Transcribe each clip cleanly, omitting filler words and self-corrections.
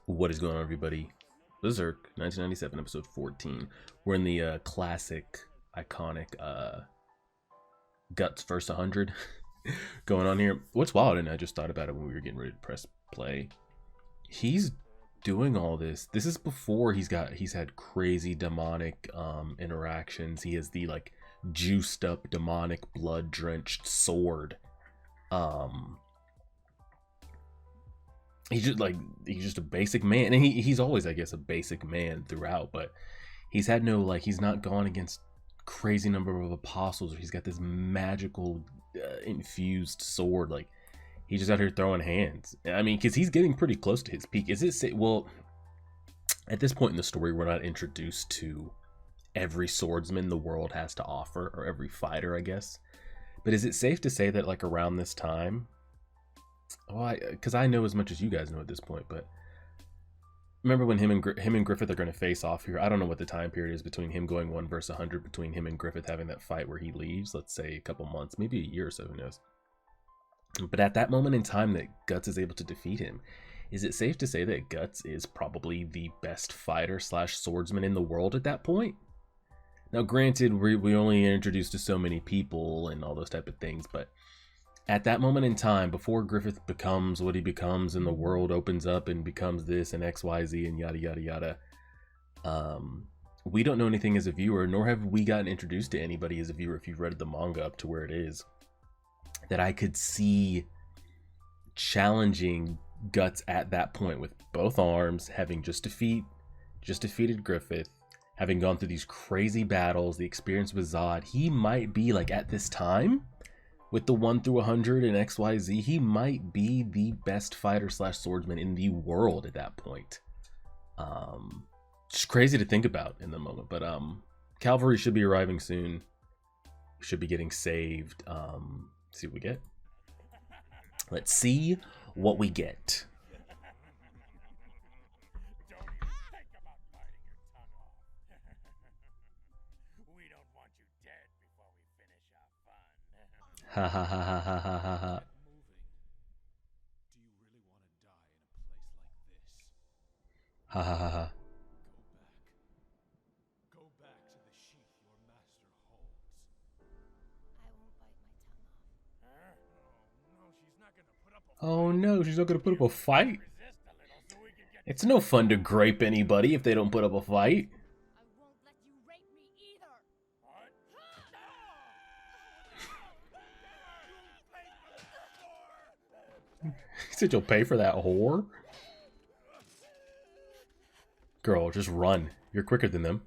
What is going on, everybody? Berserk, 1997, episode 14. We're in the classic, iconic Guts first 100 going on here. What's wild, and I just thought about it when we were getting ready to press play. He's doing all this. This is before he's had crazy demonic interactions. He has the like juiced up demonic blood drenched sword. He's just a basic man, and he's always, I guess, a basic man throughout, but he's had no, like, he's not gone against crazy number of apostles, or he's got this magical infused sword. Like, he's just out here throwing hands. I mean, because he's getting pretty close to his peak. Well, at this point in the story, we're not introduced to every swordsman the world has to offer, or every fighter, I guess, but is it safe to say that, like, around this time, well, because I know as much as you guys know at this point, but remember when him and Griffith are going to face off here? I don't know what the time period is between him going 1 versus 100, between him and Griffith having that fight where he leaves, let's say a couple months, maybe a year or so, who knows. But at that moment in time that Guts is able to defeat him, is it safe to say that Guts is probably the best fighter slash swordsman in the world at that point? Now, granted, we only introduced to so many people and all those type of things, but at that moment in time, before Griffith becomes what he becomes and the world opens up and becomes this and XYZ and yada yada yada, we don't know anything as a viewer, nor have we gotten introduced to anybody as a viewer, if you've read the manga up to where it is, that I could see challenging Guts at that point with both arms, having just defeated Griffith, having gone through these crazy battles, the experience with Zod. He might be, like, at this time, with the 1 through 100 and XYZ, he might be the best fighter slash swordsman in the world at that point. Just crazy to think about in the moment. But Cavalry should be arriving soon. We should be getting saved. See what we get. Let's see what we get. Ha ha ha ha ha ha ha ha. Ha ha ha ha. Go back to the sheath your master holds. I won't bite my tongue off. No, she's not gonna put up a Oh no, she's not gonna put up a fight? It's no fun to grape anybody if they don't put up a fight. I won't let you rape me either. He said you'll pay for that whore? Girl, just run. You're quicker than them.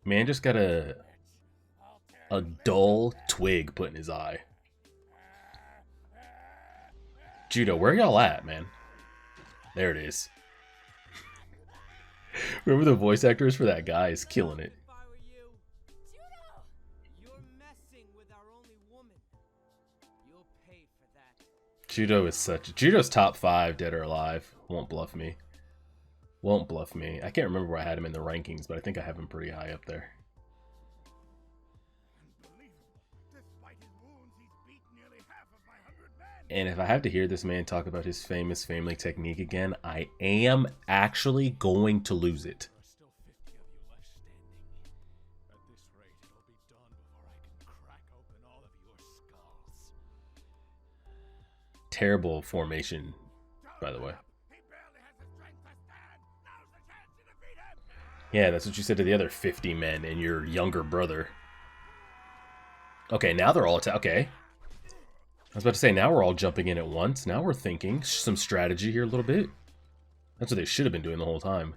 Man just got a dull twig put in his eye. Judo, where y'all at, man? There it is. Remember the voice actors for that guy is killing it. If I were you, you're messing with our only woman. You'll pay for that. Judo's top 5, dead or alive. Won't bluff me. Won't bluff me. I can't remember where I had him in the rankings, but I think I have him pretty high up there. Despite his wounds, he's beat nearly half of my 100 men. And if I have to hear this man talk about his famous family technique again, I am actually going to lose it. There are still 50 of you left standing. At this rate, it'll be done before I can crack open all of your skulls. Terrible formation, by the way. He barely has the strength to stand. Now's the chance to defeat him. Yeah, that's what you said to the other 50 men and your younger brother. Okay, now they're all okay. I was about to say, now we're all jumping in at once. Now we're thinking some strategy here a little bit. That's what they should have been doing the whole time.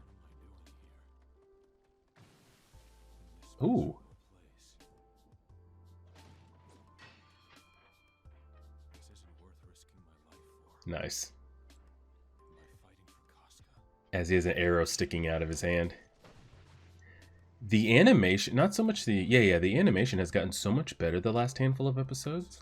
Ooh. This isn't worth risking my life for. Nice. Am I fighting for Casca? As he has an arrow sticking out of his hand. The animation, not so much the... Yeah, the animation has gotten so much better the last handful of episodes.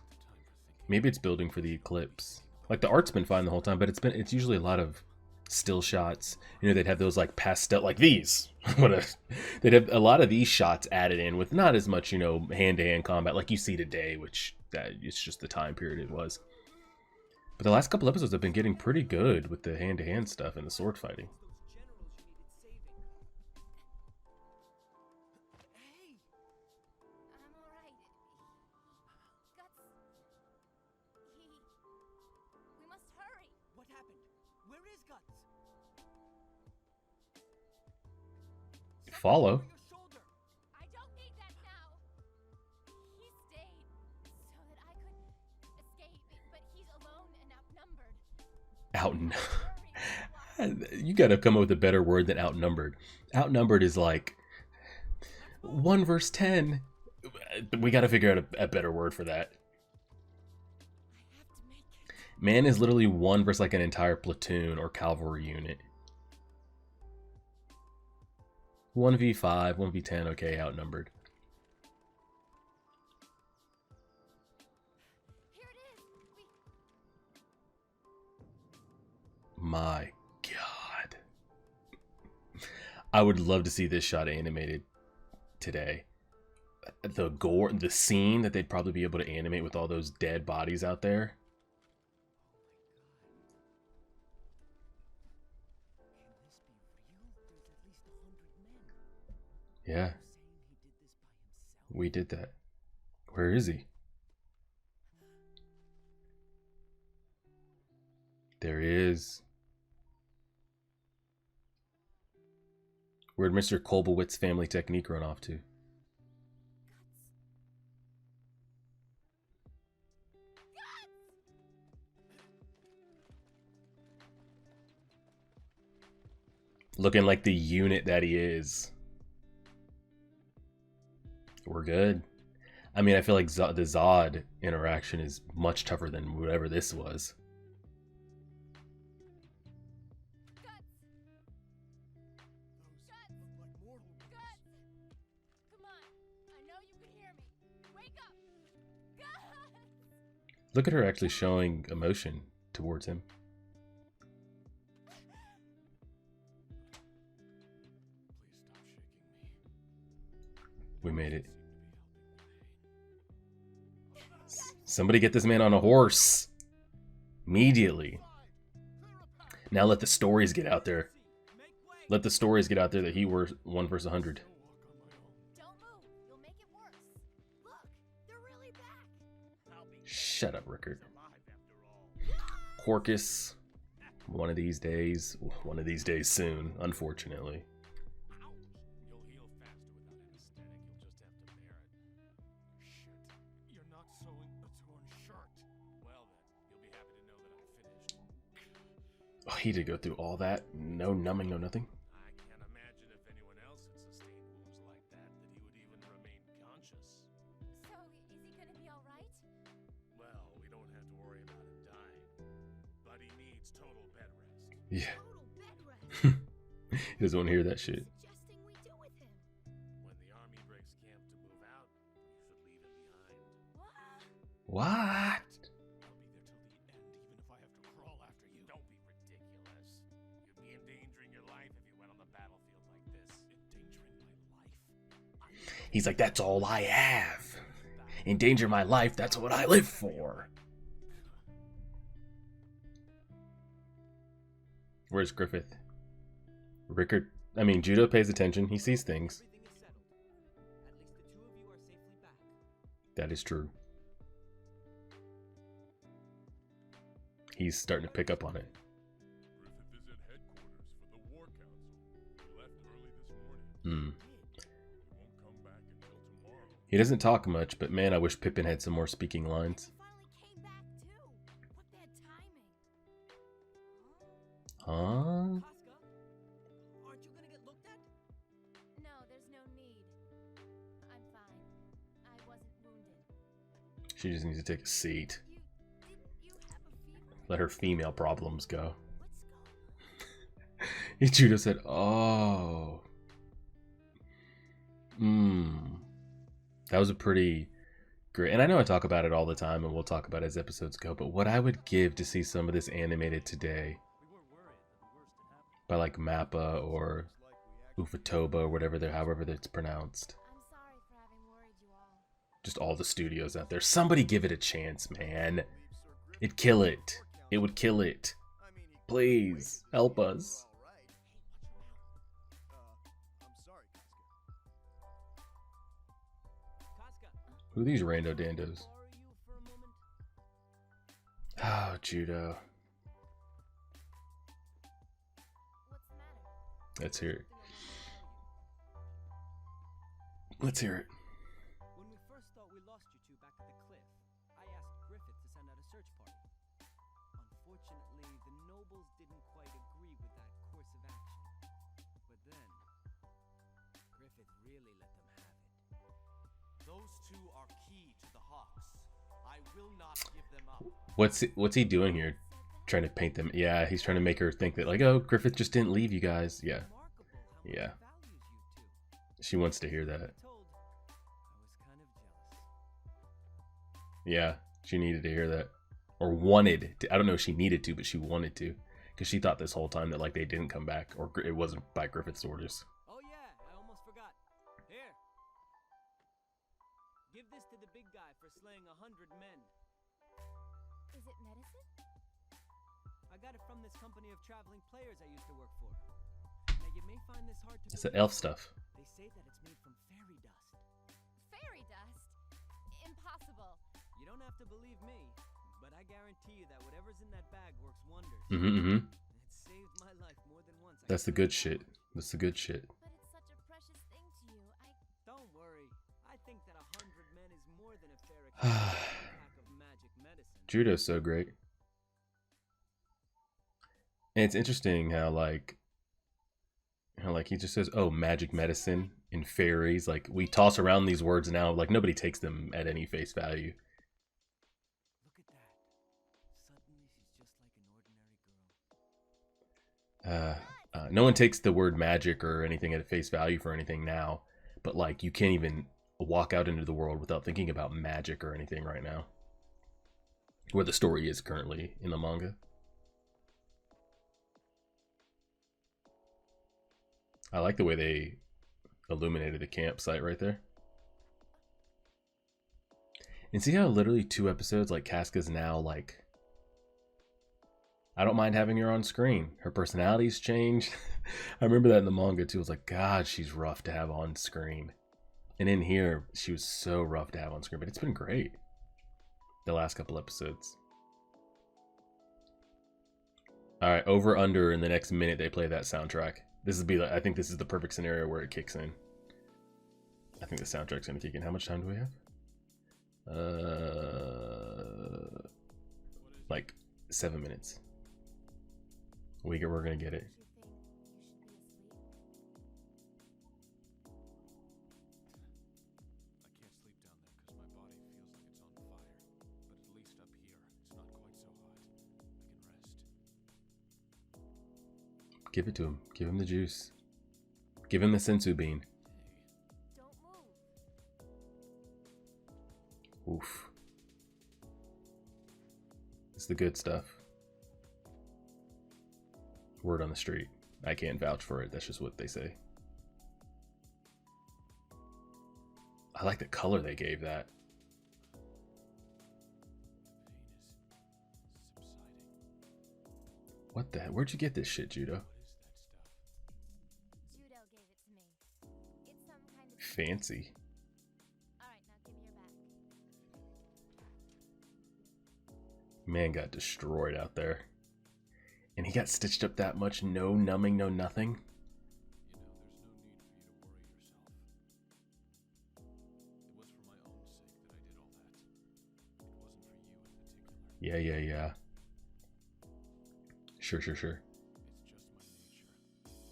Maybe it's building for the eclipse. Like, the art's been fine the whole time, but it's usually a lot of still shots. You know, they'd have those, like, pastel... Like these! They'd have a lot of these shots added in with not as much, you know, hand-to-hand combat like you see today, which it's just the time period it was. But the last couple episodes have been getting pretty good with the hand-to-hand stuff and the sword fighting. Hey, I'm alright. Guts. We must hurry. what happened? Where is Guts? Follow. Over your shoulder. I don't need that now. He stayed so that I could escape, but he's alone and outnumbered. You gotta come up with a better word than outnumbered. Outnumbered is like 1 versus 10. We gotta figure out a better word for that. I have to make it. Man is literally 1 versus like an entire platoon or cavalry unit. 1v5, 1v10, okay, outnumbered. Here it is. My God. I would love to see this shot animated today. The gore, the scene that they'd probably be able to animate with all those dead bodies out there. Yeah, we did that. Where is he? There he is. Where'd Mr. Kolbowitz's family technique run off to? Looking like the unit that he is. We're good. I mean, I feel like the Zod interaction is much tougher than whatever this was. Come on. I know you can hear me. Wake up. Guts! Look at her actually showing emotion towards him. We made it. Somebody get this man on a horse. Immediately. Now let the stories get out there. Let the stories get out there that he were 1 versus 100. Don't move. You'll make it worse. Look, they're really back. Shut up, Rickard. Corcus. One of these days soon, unfortunately. You'll heal faster without anesthetic. You'll just have to bear it. Shit. You're not sewing a torn shirt. Well then, you'll be happy to know that I'm finished. Oh, he did go through all that. No numbing, no nothing. I can't imagine if anyone else had sustained wounds like that he would even remain conscious. So, is he gonna be alright? Well, we don't have to worry about him dying. But he needs total bed rest. Yeah. Total bed rest. He doesn't want to hear that shit. Suggesting we do with him. When the army breaks camp to move out, you should leave him behind. What? I'll be there till the end, even if I have to crawl after you. Don't be ridiculous. You'd be endangering your life if you went on the battlefield like this. Endangering my life? He's like, that's all I have. Endanger my life, that's what I live for. Where's Griffith? Rickard, I mean, Judo pays attention. He sees things. Everything is settled. At least the two of you are safely back. That is true. He's starting to pick up on it. Griffith is at headquarters for the War Council. He left early this morning. Hmm. He won't come back until tomorrow. He doesn't talk much, but man, I wish Pippin had some more speaking lines. He finally came back too. What bad timing. Huh? Casca, aren't you gonna get looked at? No, there's no need. I'm fine. I wasn't wounded. She just needs to take a seat. Didn't you have a fever? Let her female problems go. What's going on? Judo said, oh. That was a pretty great. And I know I talk about it all the time, and we'll talk about it as episodes go, but what I would give to see some of this animated today We were worried that the worst had happened. by like Mappa or Ufotable or whatever however it's pronounced. I'm sorry for having worried you all. Just all the studios out there. Somebody give it a chance, man. It'd kill it. It would kill it. I mean, he Please help us. all right. I'm sorry, Casca. Casca, Who are these rando dandos? borrow you for a moment? Oh, Judo. What's the matter? Let's hear it. Something I wanted to tell you. Let's hear it. When we first thought we lost you two back at the cliff, I asked Griffith to send out a search party. Unfortunately, the nobles didn't quite agree with that course of action. But then, Griffith really let them have it. Those two are key to the Hawks. I will not give them up. What's he doing here? Trying to paint them. Yeah, he's trying to make her think that like, oh, Griffith just didn't leave you guys. Yeah, Remarkable how much Yeah. he values you two. she wants to hear that. Told, I was kind of jealous. Yeah, she needed to hear that, or wanted to. I don't know if she needed to, but she wanted to, because she thought this whole time that like they didn't come back, or it wasn't by Griffith's orders. Oh yeah, I almost forgot. Here. Give this to the big guy for slaying 100 men. Is it medicine? I got it from this company of traveling players I used to work for. Now you may find this hard to It's the believe, elf stuff. They say that it's made from fairy dust. Fairy dust? Impossible. You don't have to believe me, but I guarantee you that whatever's in that bag works wonders. Mm-hmm. It saved my life more than once. I That's the can good tell you. shit. That's the good shit. But it's such a precious thing to you. Don't worry. I think that 100 men is more than a fair exchange for a pack of magic medicine. Judo's so great. And it's interesting how like he just says, "Oh, magic medicine and fairies." Like we toss around these words now, like nobody takes them at any face value. Look at that. Suddenly she's just like an ordinary girl. No one takes the word magic or anything at face value for anything now, but like you can't even walk out into the world without thinking about magic or anything right now. Where the story is currently in the manga. I like the way they illuminated the campsite right there. And see how literally 2 episodes, like Casca's now like, I don't mind having her on screen. Her personality's changed. I remember that in the manga too. I was like, God, she's rough to have on screen. And in here, she was so rough to have on screen, but it's been great. The last couple episodes. All right, over under in the next minute they play that soundtrack. This is I think this is the perfect scenario where it kicks in. I think the soundtrack's gonna kick in. How much time do we have? Like 7 minutes. We're gonna get it. Don't you think you should be asleep? I can't sleep down there because my body feels like it's on fire. But at least up here, it's not quite so hot. I can rest. Give it to him. Give him the juice. Give him the sensu bean. Don't move. Oof. It's the good stuff. Word on the street. I can't vouch for it. That's just what they say. I like the color they gave that. The pain is subsiding. What the heck? Where'd you get this shit, Judo? What is that stuff? Judo gave it to me. It's some kind of Fancy. Alright, now give me your back. Man got destroyed out there. And he got stitched up that much. No numbing, no nothing. You know, there's no need for you to worry yourself. It was for my own sake that I did all that. It wasn't for you in particular. Yeah. Sure. It's just my nature.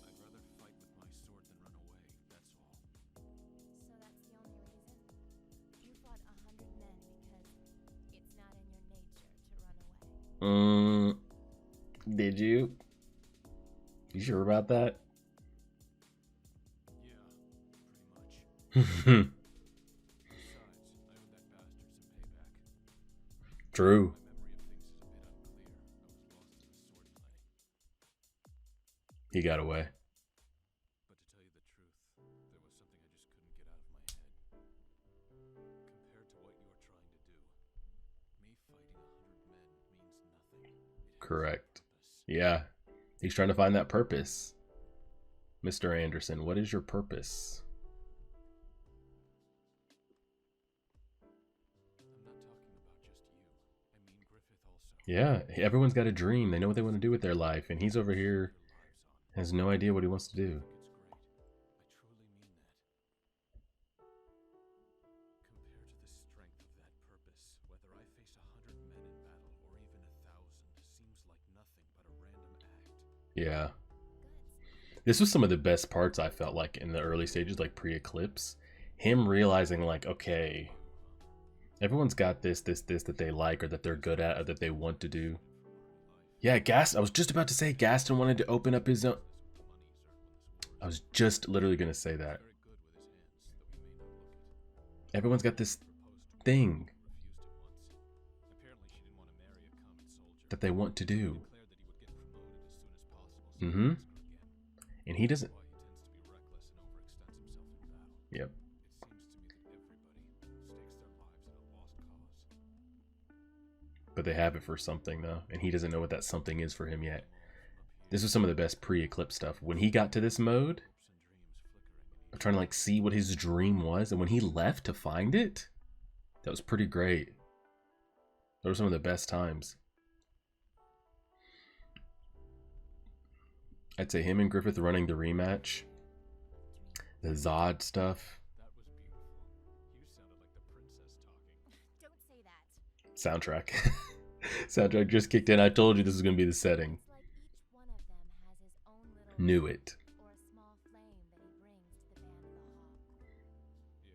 I'd rather fight with my sword than run away, that's all. So that's the only reason? You fought 100 men because it's not in your nature to run away. Did you? You sure about that? Yeah, pretty much. Besides, I owe that bastard some payback. True. My memory of things is a bit unclear. I was lost in the swordplay. He got away. But to tell you the truth, there was something I just couldn't get out of my head. Compared to what you're trying to do, me fighting 100 men means nothing. It Yeah. He's trying to find that purpose. Mr. Anderson, what is your purpose? I'm not talking about just you. I mean Griffith also. Yeah, everyone's got a dream. They know what they want to do with their life, and he's over here Their lives on. has no idea what he wants to do. It's great. I truly mean that. Compared to the strength of that purpose, whether I face 100 men in battle or even 1,000 seems like nothing but a random act. Yeah. This was some of the best parts I felt like in the early stages, like pre-Eclipse. Him realizing like, okay, everyone's got this that they like or that they're good at or that they want to do. Yeah, I was just about to say Gaston wanted to open up his own. I was just literally going to say that. Everyone's got this thing that they want to do. Mm-hmm. And he doesn't. Yep. But they have it for something though, and he doesn't know what that something is for him yet. This was some of the best pre-Eclipse stuff. When he got to this mode of trying to like see what his dream was, and when he left to find it, that was pretty great. Those were some of the best times. I'd say him and Griffith running the rematch. The Zod stuff. That was beautiful. You sounded like the princess talking. Don't say that. Soundtrack. Soundtrack just kicked in. I told you this was going to be the setting. It's like each one of them has his own little Knew it. or a small flame that he brings to the band of the hawk. Yeah.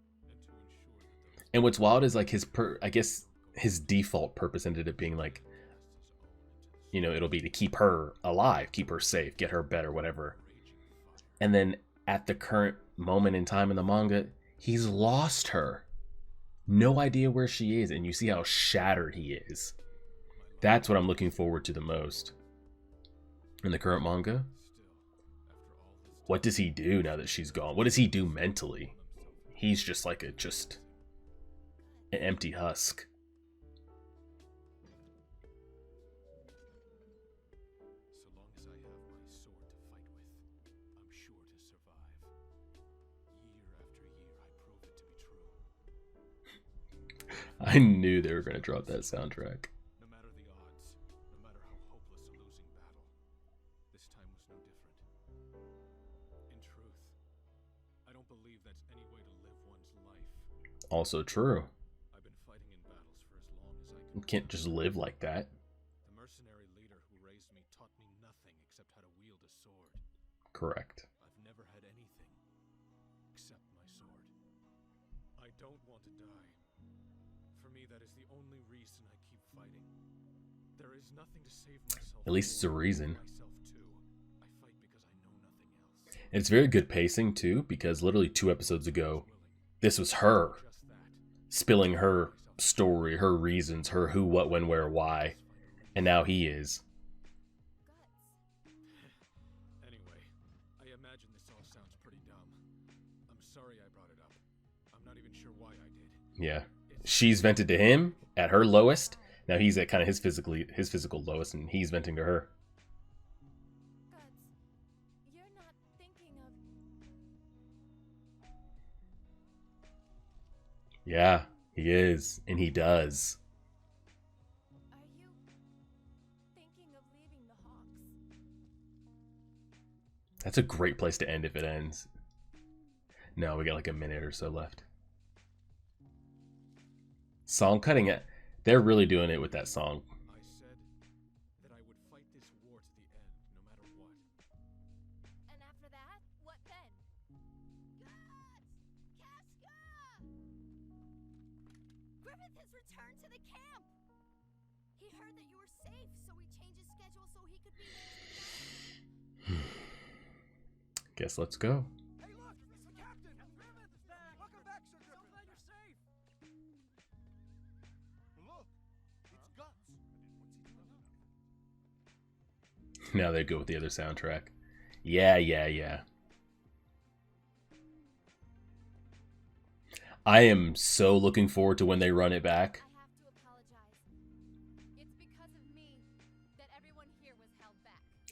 And to ensure that those And what's wild is like I guess his default purpose ended up being like, you know, it'll be to keep her alive, keep her safe, get her better, whatever. And then at the current moment in time in the manga, he's lost her. No idea where she is, and you see how shattered he is. That's what I'm looking forward to the most. In the current manga, what does he do now that she's gone? What does he do mentally? He's just like an empty husk. So long as I have my sword to fight with, I'm sure to survive. Year after year, I prove it to be true. I knew they were going to drop that soundtrack. No matter the odds, no matter how hopeless a losing battle, this time was no different. In truth, I don't believe that's any way to live one's life. Also true. I've been fighting in battles for as long as I You can. can't just live like that. The mercenary leader who raised me taught me nothing except how to wield a sword. Correct. I've never had anything except my sword. I don't want to die. For me, that is the only reason I keep fighting. There is nothing to save myself. At least it's a for, reason. myself too. I fight because I know nothing else. And it's very good pacing too, because literally 2 episodes ago, this was her Just that. spilling her story, her reasons, her who, what, when, where, why. And now he is. Anyway, I imagine this all sounds pretty dumb. I'm sorry I brought it up. I'm not even sure why I did. Yeah. She's vented to him at her lowest. Now he's at kind of his physical lowest, and he's venting to her. Guts, you're not thinking of. Yeah, he is. And he does. Are you thinking of leaving the Hawks? That's a great place to end if it ends. No, we got like a minute or so left. Song cutting it. They're really doing it with that song. I said that I would fight this war to the end, no matter what. And after that, what then? Guts! Casca! Griffith has returned to the camp! He heard that you were safe, so he changed his schedule so he could be there tonight. Guess let's go. Hey, look! It's the captain! Griffith is back! Welcome back, Sir Griffith! So glad you're safe! Look! It's Guts! Now they go with the other soundtrack. Yeah. I am so looking forward to when they run it back. I have to apologize. It's because of me that everyone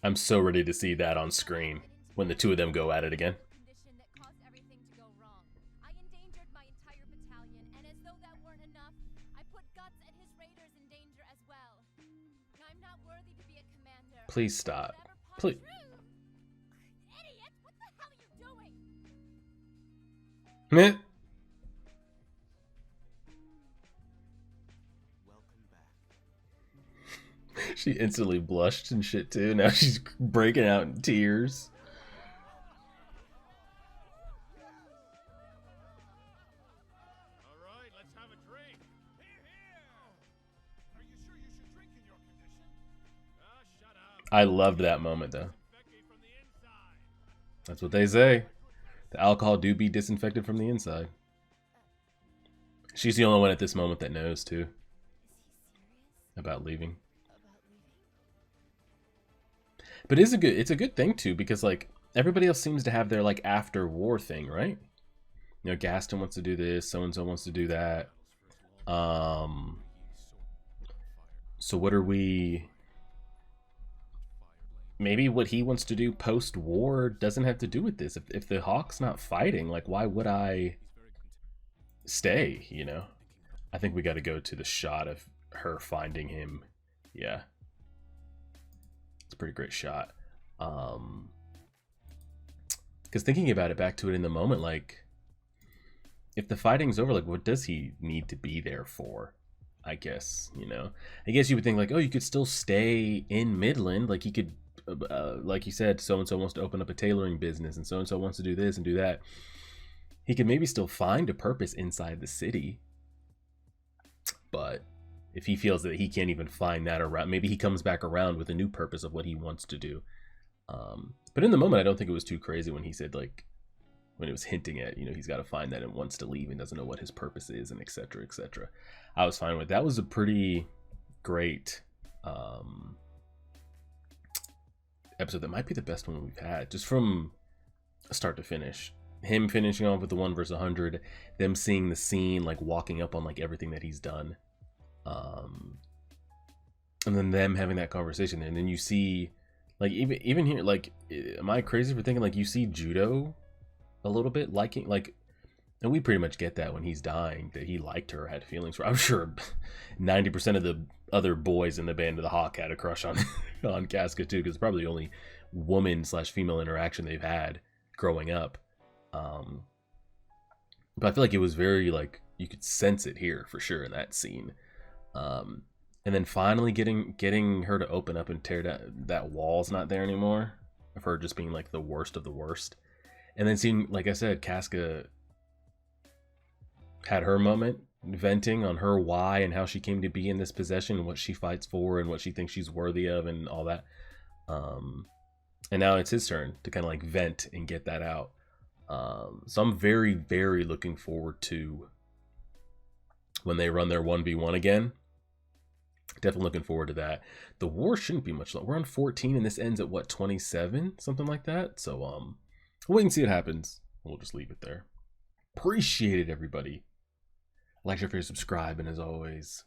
I'm so ready to see that on screen when the two of them go at it again. Condition that caused everything to go wrong. I endangered my entire battalion, and as though that weren't enough, I put Guts and his raiders in danger as well. I'm not worthy to be a commander. Please stop. Whatever part Please. true. Idiot! What the hell are you doing? Meh. Welcome back. She instantly blushed and shit too. Now she's breaking out in tears. All right, let's have a drink. Here, here! Are you sure you should drink in your condition? Ah, shut up. I loved that moment though. Infect me from the inside. That's what they say. The alcohol do be disinfected from the inside. She's the only one at this moment that knows too about leaving. But it's a good thing too, because like everybody else seems to have their like after war thing, right? You know, Gaston wants to do this, so and so wants to do that. So what are we? Maybe what he wants to do post-war doesn't have to do with this. If the Hawk's not fighting, like why would I stay? You know, I think we got to go to the shot of her finding him. Yeah. It's a pretty great shot. Because thinking about it, back to it in the moment, like if the fighting's over, like what does he need to be there for? I guess, you know, I guess you would think like, oh, you could still stay in Midland, like he could, like you said, so and so wants to open up a tailoring business, and so wants to do this and do that. He could maybe still find a purpose inside the city, but if he feels that he can't even find that around, maybe he comes back around with a new purpose of what he wants to do. But in the moment, I don't think it was too crazy when he said, like, when it was hinting at, you know, he's got to find that and wants to leave and doesn't know what his purpose is, and etc. etc. I was fine with that. Was a pretty great episode. That might be the best one we've had, just from start to finish. Him finishing off with the 1 versus 100, them seeing the scene, like walking up on like everything that he's done. And then them having that conversation, and then you see like even here, like, am I crazy for thinking like you see Judo a little bit liking, like, and we pretty much get that when he's dying, that he liked her, had feelings for her. I'm sure 90% of the other boys in the band of the Hawk had a crush on on Casca too, because it's probably the only woman/female interaction they've had growing up. But I feel like it was very, like, you could sense it here for sure in that scene. And then finally getting her to open up and tear down that wall's not there anymore, of her just being like the worst of the worst. And then seeing, like I said, Casca had her moment, venting on her why and how she came to be in this possession and what she fights for and what she thinks she's worthy of and all that. And now it's his turn to kind of like vent and get that out. So I'm very, very looking forward to when they run their 1v1 again. Definitely looking forward to that. The war shouldn't be much longer. We're on 14 and this ends at what, 27? Something like that. So we'll wait and see what happens. We'll just leave it there. Appreciate it, everybody. Like, share, favorite, subscribe, and as always,